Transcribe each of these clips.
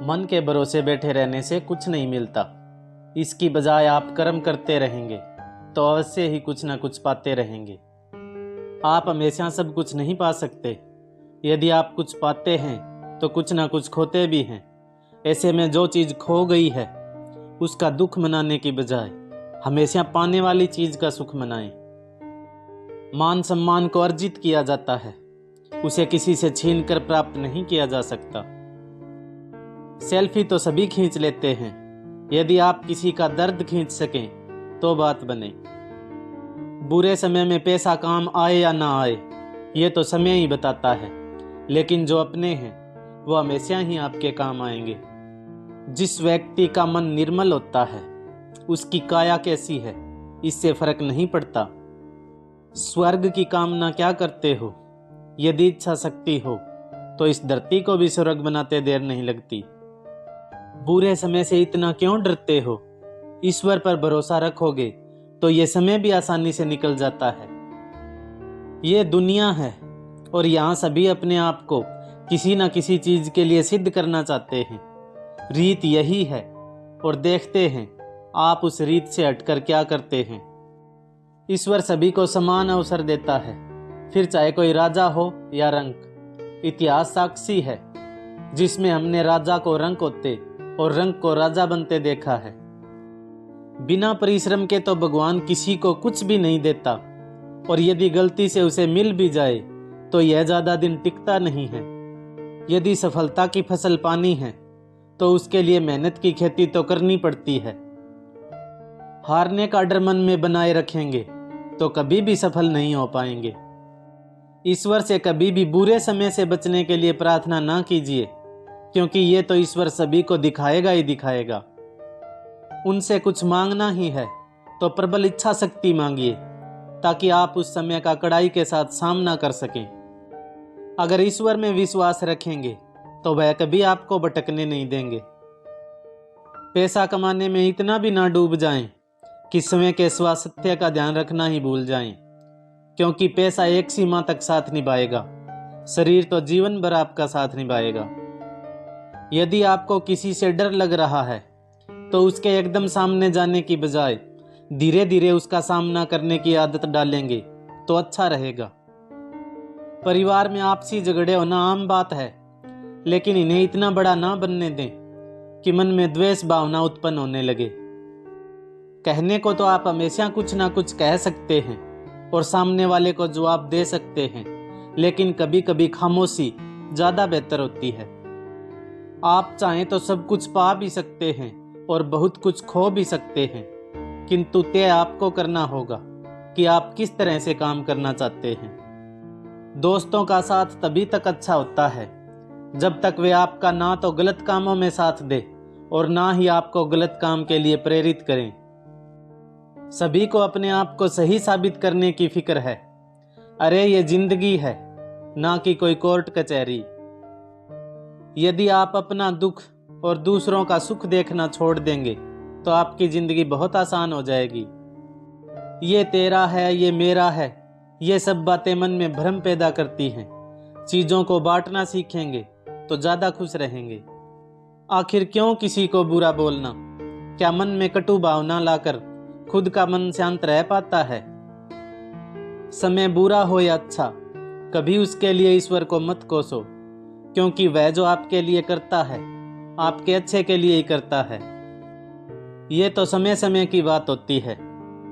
मन के भरोसे बैठे रहने से कुछ नहीं मिलता। इसकी बजाय आप कर्म करते रहेंगे तो अवश्य ही कुछ ना कुछ पाते रहेंगे। आप हमेशा सब कुछ नहीं पा सकते। यदि आप कुछ पाते हैं तो कुछ ना कुछ खोते भी हैं। ऐसे में जो चीज़ खो गई है उसका दुख मनाने की बजाय हमेशा पाने वाली चीज़ का सुख मनाएं। मान सम्मान को अर्जित किया जाता है, उसे किसी से छीन कर प्राप्त नहीं किया जा सकता। सेल्फी तो सभी खींच लेते हैं, यदि आप किसी का दर्द खींच सकें तो बात बने। बुरे समय में पैसा काम आए या ना आए ये तो समय ही बताता है, लेकिन जो अपने हैं वो हमेशा ही आपके काम आएंगे। जिस व्यक्ति का मन निर्मल होता है उसकी काया कैसी है इससे फर्क नहीं पड़ता। स्वर्ग की कामना क्या करते हो? यदि इच्छा शक्ति हो तो इस धरती को भी स्वर्ग बनाते देर नहीं लगती। बुरे समय से इतना क्यों डरते हो? ईश्वर पर भरोसा रखोगे तो ये समय भी आसानी से निकल जाता है। ये दुनिया है और यहाँ सभी अपने आप को किसी न किसी चीज के लिए सिद्ध करना चाहते हैं। रीत यही है और देखते हैं आप उस रीत से हटकर क्या करते हैं। ईश्वर सभी को समान अवसर देता है, फिर चाहे कोई राजा हो या रंक। इतिहास साक्षी है जिसमें हमने राजा को रंक होते और रंक को राजा बनते देखा है। बिना परिश्रम के तो भगवान किसी को कुछ भी नहीं देता, और यदि गलती से उसे मिल भी जाए तो यह ज्यादा दिन टिकता नहीं है। यदि सफलता की फसल पानी है तो उसके लिए मेहनत की खेती तो करनी पड़ती है। हारने का डर मन में बनाए रखेंगे तो कभी भी सफल नहीं हो पाएंगे। ईश्वर से कभी भी बुरे समय से बचने के लिए प्रार्थना ना कीजिए, क्योंकि ये तो ईश्वर सभी को दिखाएगा ही दिखाएगा। उनसे कुछ मांगना ही है तो प्रबल इच्छा शक्ति मांगिए, ताकि आप उस समय का कड़ाई के साथ सामना कर सकें। अगर ईश्वर में विश्वास रखेंगे तो वह कभी आपको भटकने नहीं देंगे। पैसा कमाने में इतना भी ना डूब जाएं कि समय के स्वास्थ्य का ध्यान रखना ही भूल जाएं, क्योंकि पैसा एक सीमा तक साथ निभाएगा, शरीर तो जीवन भर आपका साथ निभाएगा। यदि आपको किसी से डर लग रहा है तो उसके एकदम सामने जाने की बजाय धीरे धीरे उसका सामना करने की आदत डालेंगे तो अच्छा रहेगा। परिवार में आपसी झगड़े होना आम बात है, लेकिन इन्हें इतना बड़ा ना बनने दें कि मन में द्वेष भावना उत्पन्न होने लगे। कहने को तो आप हमेशा कुछ ना कुछ कह सकते हैं और सामने वाले को जवाब दे सकते हैं, लेकिन कभी कभी खामोशी ज्यादा बेहतर होती है। आप चाहें तो सब कुछ पा भी सकते हैं और बहुत कुछ खो भी सकते हैं, किंतु तय आपको करना होगा कि आप किस तरह से काम करना चाहते हैं। दोस्तों का साथ तभी तक अच्छा होता है जब तक वे आपका ना तो गलत कामों में साथ दे और ना ही आपको गलत काम के लिए प्रेरित करें। सभी को अपने आप को सही साबित करने की फिक्र है। अरे ये जिंदगी है, ना कि कोई कोर्ट कचहरी। यदि आप अपना दुख और दूसरों का सुख देखना छोड़ देंगे तो आपकी जिंदगी बहुत आसान हो जाएगी। ये तेरा है, ये मेरा है, ये सब बातें मन में भ्रम पैदा करती हैं। चीजों को बांटना सीखेंगे तो ज्यादा खुश रहेंगे। आखिर क्यों किसी को बुरा बोलना? क्या मन में कटु भावना लाकर खुद का मन शांत रह पाता है? समय बुरा हो या अच्छा, कभी उसके लिए ईश्वर को मत कोसो, क्योंकि वह जो आपके लिए करता है आपके अच्छे के लिए ही करता है। ये तो समय समय की बात होती है,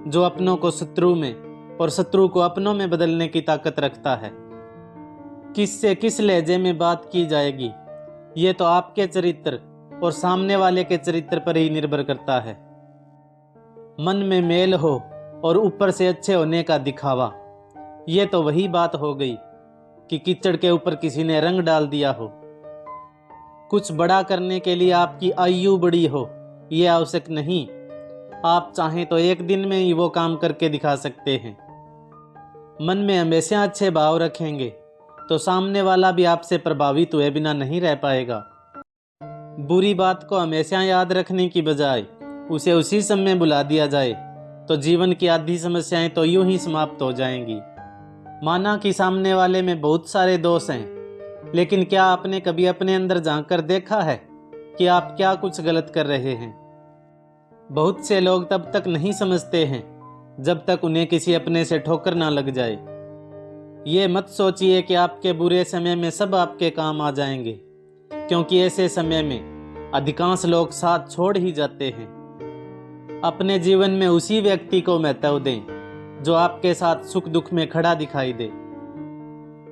जो अपनों को शत्रु में और शत्रु को अपनों में बदलने की ताकत रखता है। किससे किस लहजे में बात की जाएगी ये तो आपके चरित्र और सामने वाले के चरित्र पर ही निर्भर करता है। मन में मेल हो और ऊपर से अच्छे होने का दिखावा, ये तो वही बात हो गई कि कीचड़ के ऊपर किसी ने रंग डाल दिया हो। कुछ बड़ा करने के लिए आपकी आयु बड़ी हो ये आवश्यक नहीं। आप चाहें तो एक दिन में ही वो काम करके दिखा सकते हैं। मन में हमेशा अच्छे भाव रखेंगे तो सामने वाला भी आपसे प्रभावित हुए बिना नहीं रह पाएगा। बुरी बात को हमेशा याद रखने की बजाय उसे उसी समय बुला दिया जाए तो जीवन की आधी समस्याएं तो यूं ही समाप्त हो जाएंगी। माना कि सामने वाले में बहुत सारे दोष हैं, लेकिन क्या आपने कभी अपने अंदर झांक कर देखा है कि आप क्या कुछ गलत कर रहे हैं। बहुत से लोग तब तक नहीं समझते हैं जब तक उन्हें किसी अपने से ठोकर ना लग जाए। ये मत सोचिए कि आपके बुरे समय में सब आपके काम आ जाएंगे, क्योंकि ऐसे समय में अधिकांश लोग साथ छोड़ ही जाते हैं। अपने जीवन में उसी व्यक्ति को महत्व दें जो आपके साथ सुख दुख में खड़ा दिखाई दे।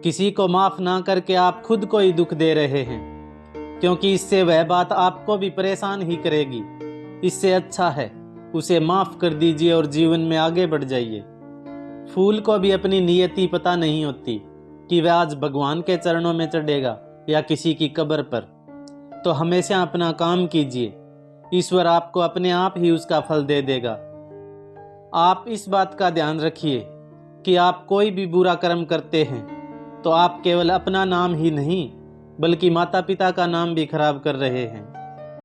किसी को माफ ना करके आप खुद को ही दुख दे रहे हैं, क्योंकि इससे वह बात आपको भी परेशान ही करेगी। इससे अच्छा है उसे माफ कर दीजिए और जीवन में आगे बढ़ जाइए। फूल को भी अपनी नियति पता नहीं होती कि वह आज भगवान के चरणों में चढ़ेगा या किसी की कब्र पर। तो हमेशा अपना काम कीजिए, ईश्वर आपको अपने आप ही उसका फल दे देगा। आप इस बात का ध्यान रखिए कि आप कोई भी बुरा कर्म करते हैं तो आप केवल अपना नाम ही नहीं बल्कि माता पिता का नाम भी खराब कर रहे हैं।